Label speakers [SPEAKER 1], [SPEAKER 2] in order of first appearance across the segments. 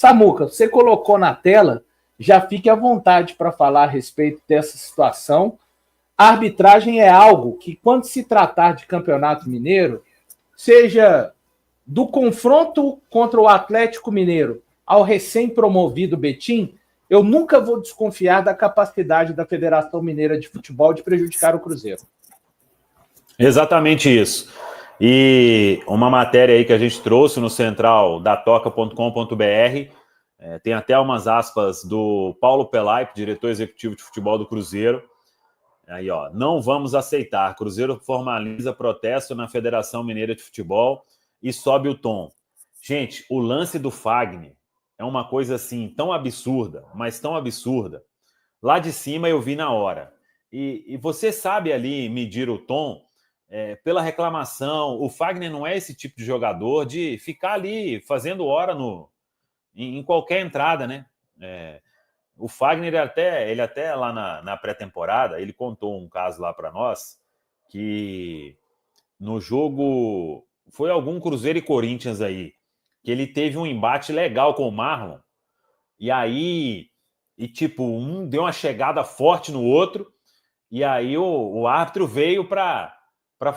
[SPEAKER 1] Samuca, você colocou na tela, já fique à vontade para falar a respeito dessa situação. A arbitragem é algo que, quando se tratar de Campeonato Mineiro, seja do confronto contra o Atlético Mineiro ao recém-promovido Betim, eu nunca vou desconfiar da capacidade da Federação Mineira de Futebol de prejudicar o Cruzeiro.
[SPEAKER 2] Exatamente isso. E uma matéria aí que a gente trouxe no central da toca.com.br, tem até umas aspas do Paulo Pelaipe, diretor executivo de futebol do Cruzeiro. Aí, ó, não vamos aceitar. Cruzeiro formaliza protesto na Federação Mineira de Futebol e sobe o tom. Gente, o lance do Fagner é uma coisa assim tão absurda, mas tão absurda. Lá de cima eu vi na hora. E você sabe ali medir o tom pela reclamação. O Fagner não é esse tipo de jogador de ficar ali fazendo hora em qualquer entrada, né? O Fagner, ele até lá na pré-temporada, ele contou um caso lá para nós, que no jogo, foi algum Cruzeiro e Corinthians aí, que ele teve um embate legal com o Marlon, e aí, tipo, um deu uma chegada forte no outro, e aí o árbitro veio para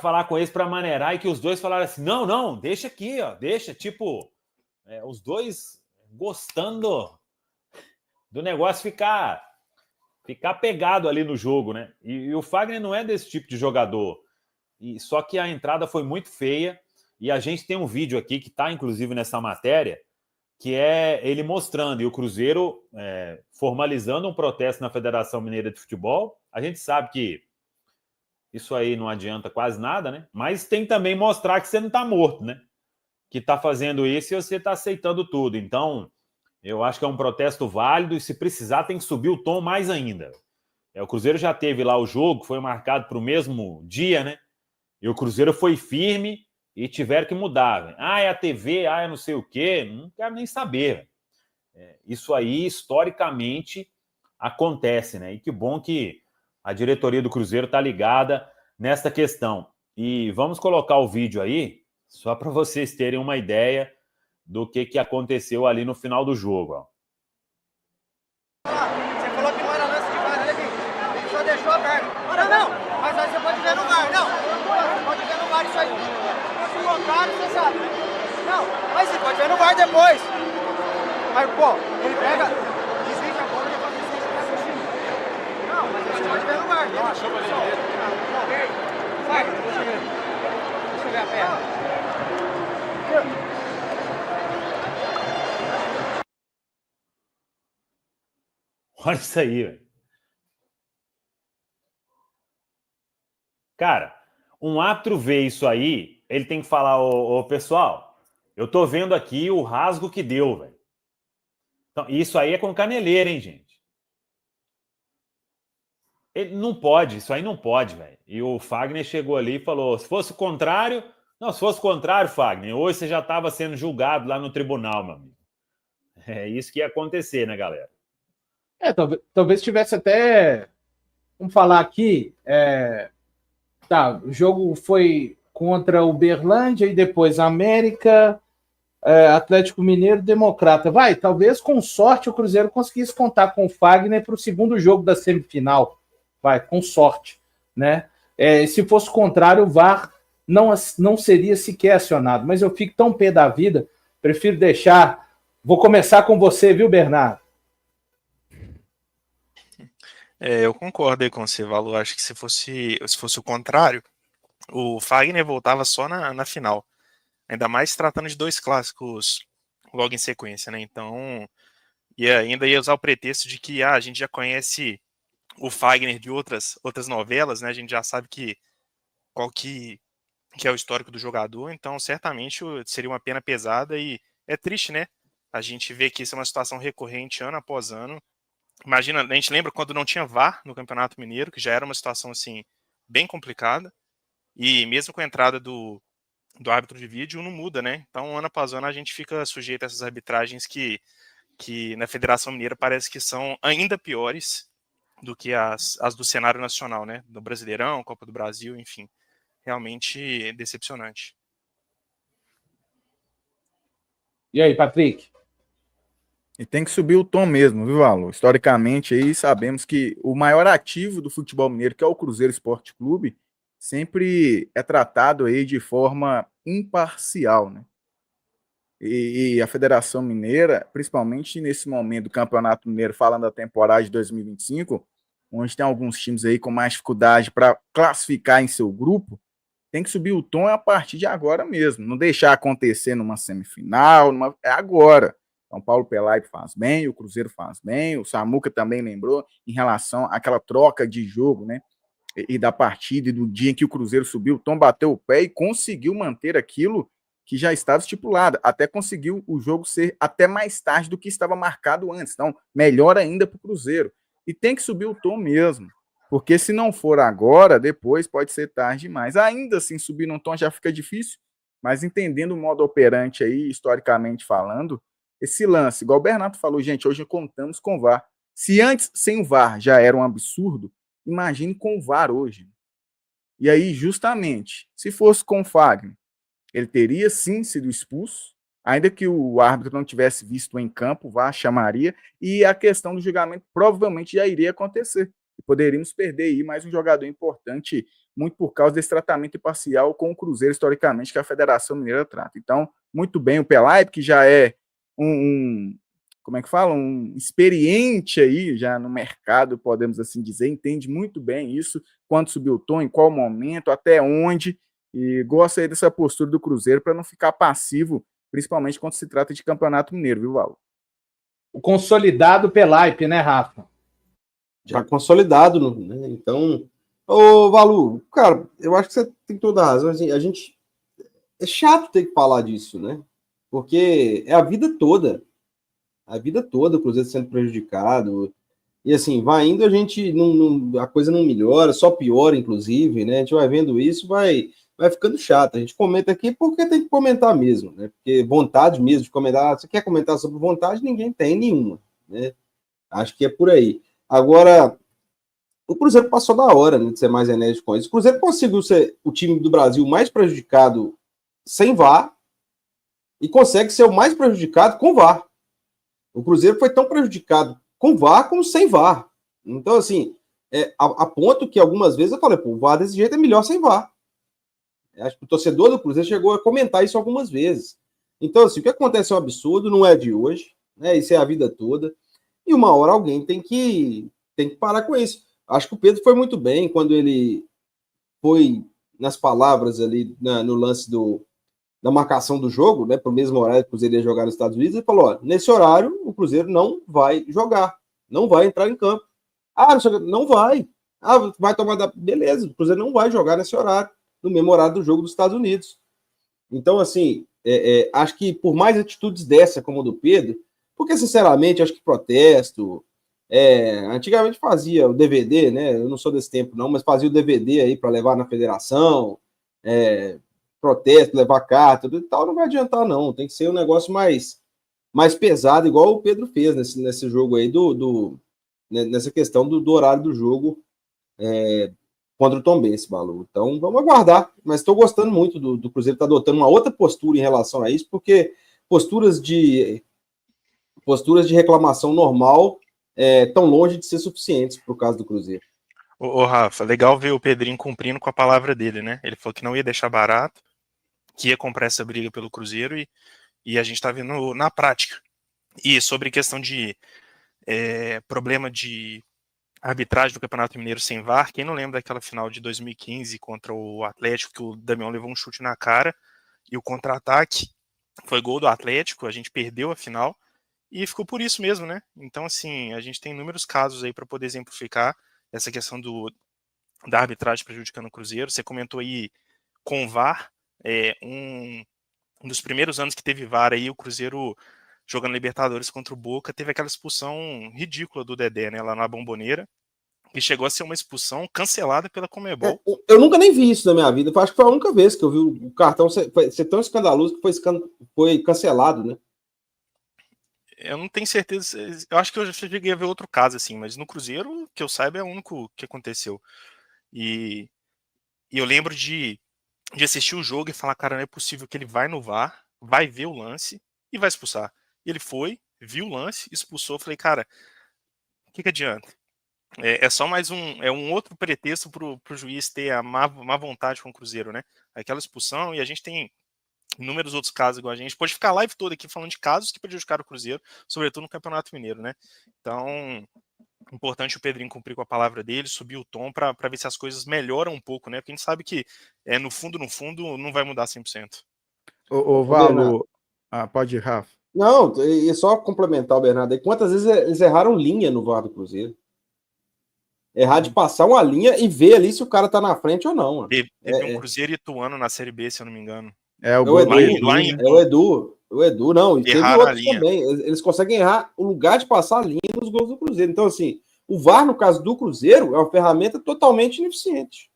[SPEAKER 2] falar com eles, para maneirar, e que os dois falaram assim, não, deixa aqui, ó, deixa, tipo, os dois gostando do negócio ficar pegado ali no jogo, né? E o Fagner não é desse tipo de jogador. Só que a entrada foi muito feia, e a gente tem um vídeo aqui que está, inclusive, nessa matéria, que é ele mostrando, e o Cruzeiro formalizando um protesto na Federação Mineira de Futebol. A gente sabe que isso aí não adianta quase nada, né? Mas tem também mostrar que você não está morto, né? Que está fazendo isso e você está aceitando tudo. Então, eu acho que é um protesto válido, e se precisar tem que subir o tom mais ainda. O Cruzeiro já teve lá o jogo, foi marcado para o mesmo dia, né? E o Cruzeiro foi firme e tiveram que mudar. Véio. É a TV, é não sei o quê, não quero nem saber. Isso aí, historicamente, acontece, né? E que bom que a diretoria do Cruzeiro está ligada nesta questão. E vamos colocar o vídeo aí, só para vocês terem uma ideia do que aconteceu ali no final do jogo. Ó.
[SPEAKER 3] Você falou que não era lance de VAR, né, Gui? Ele só deixou aberto. Não, mas aí você pode ver no VAR, não. Você pode ver no VAR isso aí. Se o contrário, você sabe. Não, mas você pode ver no VAR depois. Aí, pô, ele pega, desvia a bola e depois desvia. Não, mas você pode ver no VAR. Não achou pra ele. Vai, deixa eu ver a perna.
[SPEAKER 2] Olha isso aí, velho. Cara, um árbitro vê isso aí, ele tem que falar, ô pessoal, eu tô vendo aqui o rasgo que deu, velho. Então, isso aí é com caneleira, hein, gente? Ele não pode, isso aí não pode, velho. E o Fagner chegou ali e falou, se fosse o contrário... Não, se fosse o contrário, Fagner, hoje você já estava sendo julgado lá no tribunal, meu amigo. É isso que ia acontecer, né, galera?
[SPEAKER 1] Talvez tivesse até... Vamos falar aqui... Tá, o jogo foi contra o Uberlândia e depois América, Atlético Mineiro, Democrata. Talvez com sorte o Cruzeiro conseguisse contar com o Fagner para o segundo jogo da semifinal. Com sorte, né? Se fosse o contrário, o VAR não seria sequer acionado. Mas eu fico tão pé da vida, prefiro deixar... Vou começar com você, viu, Bernardo?
[SPEAKER 4] Eu concordo aí com você, Valor. Acho que se fosse o contrário, o Fagner voltava só na final. Ainda mais tratando de dois clássicos logo em sequência, né? Então, e ainda ia usar o pretexto de que a gente já conhece o Fagner de outras novelas, né? A gente já sabe qual que é o histórico do jogador, então certamente seria uma pena pesada, e é triste, né? A gente vê que isso é uma situação recorrente ano após ano. Imagina, a gente lembra quando não tinha VAR no Campeonato Mineiro, que já era uma situação assim bem complicada, e mesmo com a entrada do árbitro de vídeo não muda, né? Então, ano após ano, a gente fica sujeito a essas arbitragens que na Federação Mineira parece que são ainda piores do que as do cenário nacional, né? Do Brasileirão, Copa do Brasil, enfim. Realmente decepcionante.
[SPEAKER 1] E aí, Patrick?
[SPEAKER 5] E tem que subir o tom mesmo, viu, Alô? Historicamente, aí sabemos que o maior ativo do futebol mineiro, que é o Cruzeiro Esporte Clube, sempre é tratado aí de forma imparcial, né? E a Federação Mineira, principalmente nesse momento do Campeonato Mineiro, falando da temporada de 2025, onde tem alguns times aí com mais dificuldade para classificar em seu grupo, tem que subir o tom a partir de agora mesmo, não deixar acontecer numa semifinal, é agora. Então, Paulo Pelaip faz bem, o Cruzeiro faz bem, o Samuca também lembrou em relação àquela troca de jogo, né? E da partida e do dia em que o Cruzeiro subiu, o Tom bateu o pé e conseguiu manter aquilo que já estava estipulado, até conseguiu o jogo ser até mais tarde do que estava marcado antes. Então, melhor ainda para o Cruzeiro. E tem que subir o tom mesmo, porque se não for agora, depois pode ser tarde demais. Ainda assim, subir num tom já fica difícil, mas entendendo o modo operante aí, historicamente falando, esse lance, igual o Bernardo falou, gente, hoje contamos com o VAR. Se antes, sem o VAR, já era um absurdo, imagine com o VAR hoje. E aí, justamente, se fosse com o Fagner, ele teria sim sido expulso, ainda que o árbitro não tivesse visto em campo, o VAR chamaria, e a questão do julgamento provavelmente já iria acontecer. E poderíamos perder aí mais um jogador importante, muito por causa desse tratamento imparcial com o Cruzeiro, historicamente, que a Federação Mineira trata. Então, muito bem, o Pelaip, que já é como é que fala? Um experiente aí já no mercado, podemos assim dizer, entende muito bem isso, quando subir o tom, em qual momento, até onde, e gosta aí dessa postura do Cruzeiro para não ficar passivo, principalmente quando se trata de Campeonato Mineiro, viu, Val?
[SPEAKER 1] O consolidado Pelaip, né, Rafa?
[SPEAKER 6] Já consolidado, né? Então, ô Valu, cara, eu acho que você tem toda a razão. Assim, a gente é chato ter que falar disso, né? Porque é a vida toda o Cruzeiro sendo prejudicado. E assim, vai indo, a gente a coisa não melhora, só piora, inclusive, né? A gente vai vendo isso, vai ficando chato. A gente comenta aqui porque tem que comentar mesmo, né? Porque vontade mesmo de comentar, você quer comentar sobre vontade, ninguém tem nenhuma, né? Acho que é por aí. Agora, o Cruzeiro passou da hora, né, de ser mais enérgico com isso. O Cruzeiro conseguiu ser o time do Brasil mais prejudicado sem VAR e consegue ser o mais prejudicado com VAR. O Cruzeiro foi tão prejudicado com VAR como sem VAR. Então, assim, a ponto que algumas vezes eu falei, pô, o VAR desse jeito é melhor sem VAR. Acho que o torcedor do Cruzeiro chegou a comentar isso algumas vezes. Então, assim, o que acontece é um absurdo, não é de hoje, né? Isso é a vida toda. E uma hora alguém tem que parar com isso. Acho que o Pedro foi muito bem quando ele foi nas palavras ali no lance da marcação do jogo, né, para o mesmo horário que o Cruzeiro ia jogar nos Estados Unidos, ele falou, ó, nesse horário o Cruzeiro não vai jogar, não vai entrar em campo. Ah, não vai. Ah, vai tomar da... Beleza, o Cruzeiro não vai jogar nesse horário, no mesmo horário do jogo dos Estados Unidos. Então, assim, acho que por mais atitudes dessa, como a do Pedro, porque, sinceramente, acho que protesto... antigamente fazia o DVD, né? Eu não sou desse tempo, não, mas fazia o DVD aí para levar na federação, protesto, levar carta, tudo e tal, não vai adiantar, não. Tem que ser um negócio mais pesado, igual o Pedro fez nesse jogo aí, nessa questão do horário do jogo contra o Tombense, Balu. Então, vamos aguardar. Mas estou gostando muito do Cruzeiro estar adotando uma outra postura em relação a isso, porque posturas de reclamação normal tão longe de ser suficientes para o caso do Cruzeiro.
[SPEAKER 4] Ô, Rafa, legal ver o Pedrinho cumprindo com a palavra dele, né? Ele falou que não ia deixar barato, que ia comprar essa briga pelo Cruzeiro e a gente tá vendo na prática. E sobre questão de problema de arbitragem do Campeonato Mineiro sem VAR, quem não lembra daquela final de 2015 contra o Atlético, que o Damião levou um chute na cara e o contra-ataque foi gol do Atlético, a gente perdeu a final e ficou por isso mesmo, né? Então, assim, a gente tem inúmeros casos aí para poder exemplificar essa questão da arbitragem prejudicando o Cruzeiro. Você comentou aí com o VAR, um dos primeiros anos que teve VAR aí, o Cruzeiro jogando Libertadores contra o Boca, teve aquela expulsão ridícula do Dedé, né, lá na Bomboneira, que chegou a ser uma expulsão cancelada pela Conmebol.
[SPEAKER 6] Eu nunca nem vi isso na minha vida, acho que foi a única vez que eu vi o cartão ser tão escandaloso que foi cancelado, né?
[SPEAKER 4] Eu não tenho certeza, eu acho que eu já cheguei a ver outro caso assim, mas no Cruzeiro, que eu saiba, é o único que aconteceu. E eu lembro de assistir o jogo e falar, cara, não é possível que ele vai no VAR, vai ver o lance e vai expulsar. E ele foi, viu o lance, expulsou. Falei, cara, o que adianta? É só mais um outro pretexto pro juiz ter a má vontade com o Cruzeiro, né? Aquela expulsão, e a gente tem inúmeros outros casos igual a gente. Pode ficar a live toda aqui falando de casos que prejudicaram o Cruzeiro, sobretudo no Campeonato Mineiro, né? Então, importante o Pedrinho cumprir com a palavra dele, subir o tom para ver se as coisas melhoram um pouco, né? Porque a gente sabe que no fundo, não vai mudar 100%.
[SPEAKER 5] Ô Valo, pode ir, Rafa.
[SPEAKER 6] Não, e só complementar o Bernardo aí. Quantas vezes eles erraram linha no VAR do Cruzeiro? Errar de passar uma linha e ver ali se o cara tá na frente ou não. Mano.
[SPEAKER 4] Teve um Cruzeiro e Ituano na Série B, se eu não me engano.
[SPEAKER 5] O
[SPEAKER 6] Edu. O Edu, não. E teve outros também. Eles conseguem errar o lugar de passar a linha nos gols do Cruzeiro. Então, assim, o VAR, no caso do Cruzeiro, é uma ferramenta totalmente ineficiente.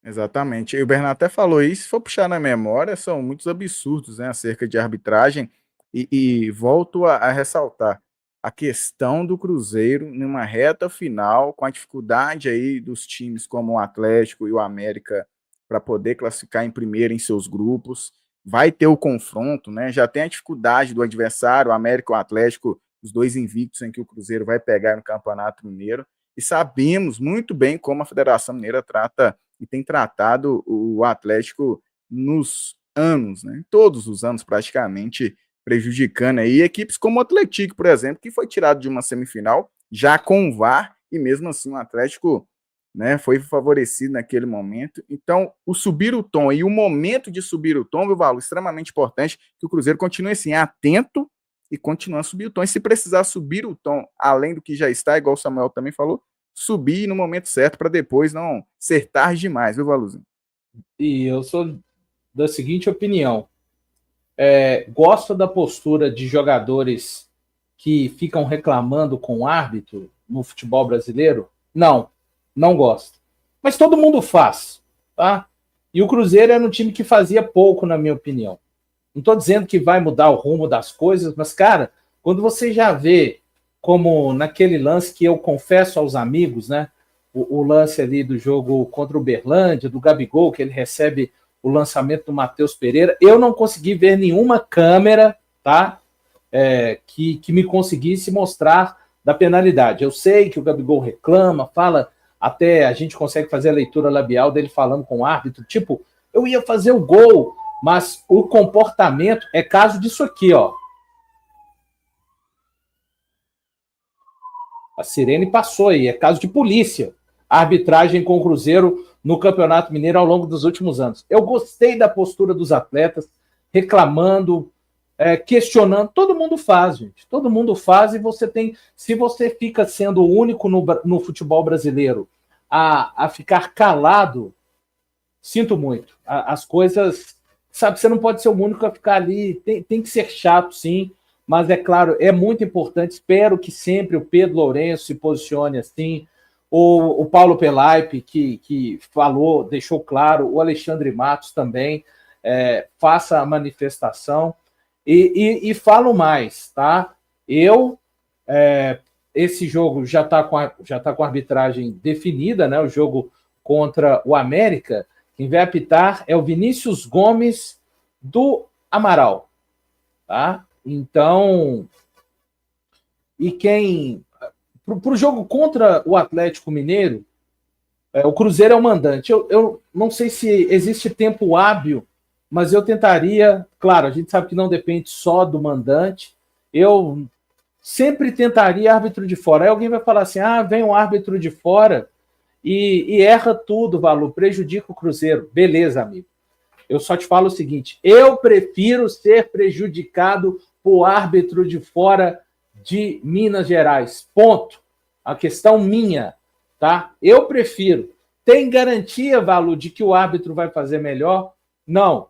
[SPEAKER 5] Exatamente. E o Bernardo até falou isso, se for puxar na memória, são muitos absurdos, né, acerca de arbitragem, e volto a ressaltar a questão do Cruzeiro numa reta final, com a dificuldade aí dos times como o Atlético e o América para poder classificar em primeiro em seus grupos, vai ter o confronto, né, já tem a dificuldade do adversário, o América e o Atlético, os dois invictos em que o Cruzeiro vai pegar no Campeonato Mineiro, e sabemos muito bem como a Federação Mineira trata e tem tratado o Atlético nos anos, né? Todos os anos praticamente, prejudicando aí equipes como o Atlético, por exemplo, que foi tirado de uma semifinal já com o VAR, e mesmo assim o Atlético, né, foi favorecido naquele momento. Então, o subir o tom e o momento de subir o tom, viu, Valo, extremamente importante, que o Cruzeiro continue assim, atento e continue a subir o tom. E se precisar subir o tom, além do que já está, igual o Samuel também falou, subir no momento certo para depois não ser tarde demais, viu, Valuzinho?
[SPEAKER 1] E eu sou da seguinte opinião. Gosto da postura de jogadores que ficam reclamando com o árbitro no futebol brasileiro? Não gosto. Mas todo mundo faz, tá? E o Cruzeiro era um time que fazia pouco, na minha opinião. Não estou dizendo que vai mudar o rumo das coisas, mas, cara, quando você já vê, como naquele lance que eu confesso aos amigos, né? O lance ali do jogo contra o Uberlândia, do Gabigol, que ele recebe o lançamento do Matheus Pereira, eu não consegui ver nenhuma câmera, tá? Que me conseguisse mostrar da penalidade. Eu sei que o Gabigol reclama, fala, até a gente consegue fazer a leitura labial dele falando com o árbitro, tipo, eu ia fazer o gol, mas o comportamento é caso disso aqui, ó. A sirene passou aí, é caso de polícia. A arbitragem com o Cruzeiro no Campeonato Mineiro ao longo dos últimos anos. Eu gostei da postura dos atletas, reclamando, questionando. Todo mundo faz, gente. Todo mundo faz, e você tem... Se você fica sendo o único no futebol brasileiro a ficar calado, sinto muito. As coisas... Sabe, você não pode ser o único a ficar ali. Tem que ser chato, sim. Mas, é claro, é muito importante. Espero que sempre o Pedro Lourenço se posicione assim. O Paulo Pelaipe, que falou, deixou claro. O Alexandre Matos também faça a manifestação. E falo mais, tá? Esse jogo já está com a arbitragem definida, né? O jogo contra o América. Quem vai apitar é o Vinícius Gomes do Amaral, tá? Então, e quem... Para o jogo contra o Atlético Mineiro, o Cruzeiro é o mandante. Eu não sei se existe tempo hábil, mas eu tentaria... Claro, a gente sabe que não depende só do mandante. Eu sempre tentaria árbitro de fora. Aí alguém vai falar assim, vem um árbitro de fora e erra tudo, Valu, prejudica o Cruzeiro. Beleza, amigo. Eu só te falo o seguinte, eu prefiro ser prejudicado por árbitro de fora de Minas Gerais. Ponto. A questão minha, tá? Eu prefiro. Tem garantia, Valu, de que o árbitro vai fazer melhor? Não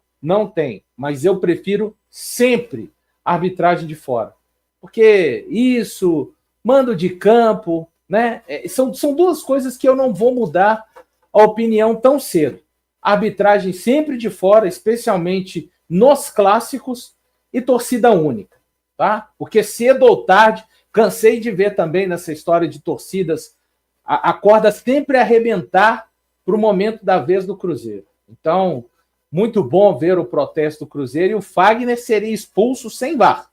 [SPEAKER 1] tem. Mas eu prefiro sempre arbitragem de fora. Porque isso, mando de campo, né? São duas coisas que eu não vou mudar a opinião tão cedo. Arbitragem sempre de fora, especialmente nos clássicos, e torcida única, tá? Porque cedo ou tarde, cansei de ver também nessa história de torcidas, a corda sempre arrebentar para o momento da vez do Cruzeiro. Então, muito bom ver o protesto do Cruzeiro, e o Fagner seria expulso sem VAR.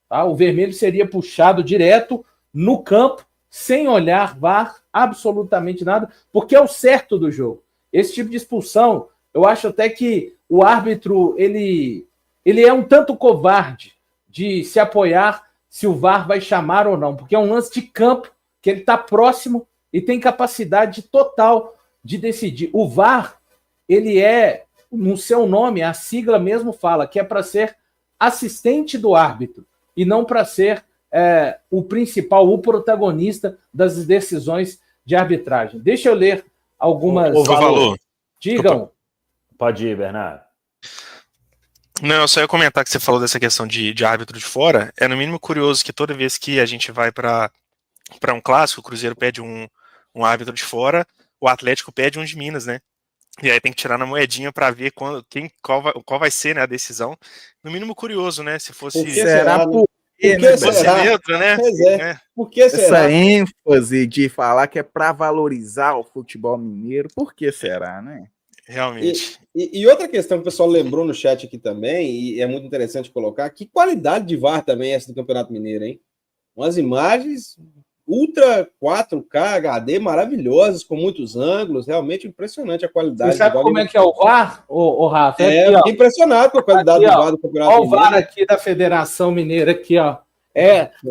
[SPEAKER 1] Tá? O vermelho seria puxado direto no campo, sem olhar VAR, absolutamente nada, porque é o certo do jogo. Esse tipo de expulsão, eu acho até que o árbitro, ele é um tanto covarde de se apoiar se o VAR vai chamar ou não, porque é um lance de campo, que ele está próximo e tem capacidade total de decidir. O VAR, ele é, no seu nome, a sigla mesmo fala, que é para ser assistente do árbitro, e não para ser o principal, o protagonista das decisões de arbitragem. Deixa eu ler algumas...
[SPEAKER 4] Valor.
[SPEAKER 1] Digam.
[SPEAKER 2] Pode ir, Bernardo.
[SPEAKER 4] Não, eu só ia comentar que você falou dessa questão de árbitro de fora. É no mínimo curioso que toda vez que a gente vai para um clássico, o Cruzeiro pede um árbitro de fora, o Atlético pede um de Minas, né? E aí tem que tirar na moedinha para ver qual vai ser, né, a decisão. No mínimo curioso, né? Se fosse...
[SPEAKER 6] Por que será, né?
[SPEAKER 4] Neutro, né?
[SPEAKER 6] Pois é. Por que será?
[SPEAKER 5] Essa ênfase de falar que é para valorizar o futebol mineiro, por que será, né?
[SPEAKER 4] Realmente.
[SPEAKER 6] E outra questão que o pessoal lembrou no chat aqui também, e é muito interessante colocar, que qualidade de VAR também é essa do Campeonato Mineiro, hein? Umas imagens ultra 4K HD maravilhosas, com muitos ângulos, realmente impressionante a qualidade.
[SPEAKER 1] Você sabe como é que é o VAR, o Rafa?
[SPEAKER 6] Eu fiquei impressionado com a qualidade
[SPEAKER 1] aqui,
[SPEAKER 6] do VAR do Campeonato
[SPEAKER 1] Mineiro. Olha o VAR aqui da Federação Mineira, aqui, ó.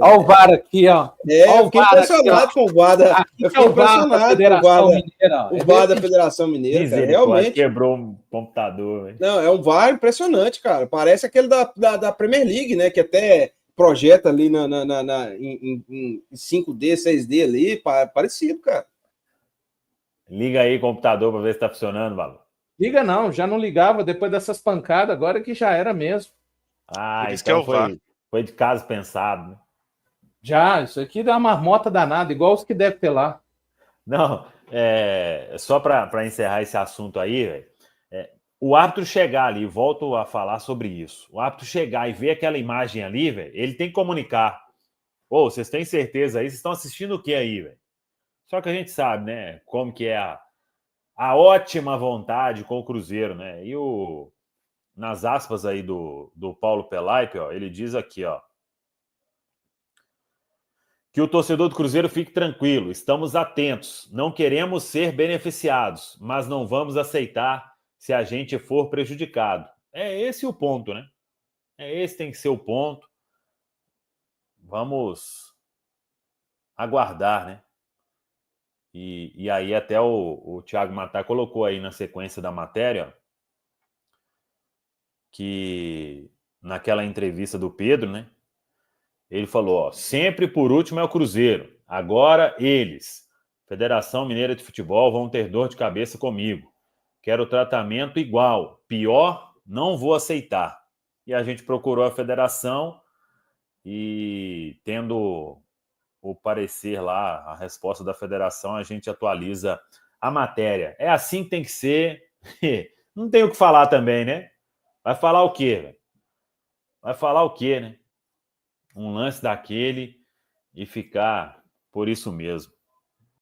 [SPEAKER 1] Olha o VAR aqui, ó.
[SPEAKER 6] Eu fiquei impressionado com o VAR da...
[SPEAKER 1] Eu fiquei impressionado com o VAR da Mineira.
[SPEAKER 6] O VAR da Federação Mineira, cara, realmente.
[SPEAKER 2] Quebrou um computador, velho.
[SPEAKER 6] Não, é um VAR impressionante, cara. Parece aquele da Premier League, né? Que até projeta ali em 5D, 6D ali, parecido, cara.
[SPEAKER 2] Liga aí o computador para ver se tá funcionando, Valor.
[SPEAKER 1] Liga não, já não ligava depois dessas pancadas, agora que já era mesmo.
[SPEAKER 2] Ah, então foi de caso pensado, né?
[SPEAKER 1] Já, isso aqui dá uma marmota danada, igual os que deve ter lá.
[SPEAKER 2] Não, só para encerrar esse assunto aí, velho, o árbitro chegar ali, volto a falar sobre isso, o árbitro chegar e ver aquela imagem ali, velho, ele tem que comunicar. Ô, vocês têm certeza aí? Vocês estão assistindo o que aí, velho? Só que a gente sabe, né, como que é a ótima vontade com o Cruzeiro, né? E nas aspas aí do Paulo Pelaipe, ó, ele diz aqui, ó, que o torcedor do Cruzeiro fique tranquilo, estamos atentos, não queremos ser beneficiados, mas não vamos aceitar se a gente for prejudicado. É esse o ponto, né? Esse tem que ser o ponto. Vamos aguardar, né? E aí até o Thiago Matar colocou aí na sequência da matéria, ó, que naquela entrevista do Pedro, né? Ele falou, ó, sempre por último é o Cruzeiro. Agora eles, Federação Mineira de Futebol, vão ter dor de cabeça comigo. Quero tratamento igual. Pior, não vou aceitar. E a gente procurou a federação e, tendo o parecer lá, a resposta da federação, a gente atualiza a matéria. É assim que tem que ser. Não tem o que falar também, né? Vai falar o quê, velho? Vai falar o quê, né? Um lance daquele e ficar por isso mesmo.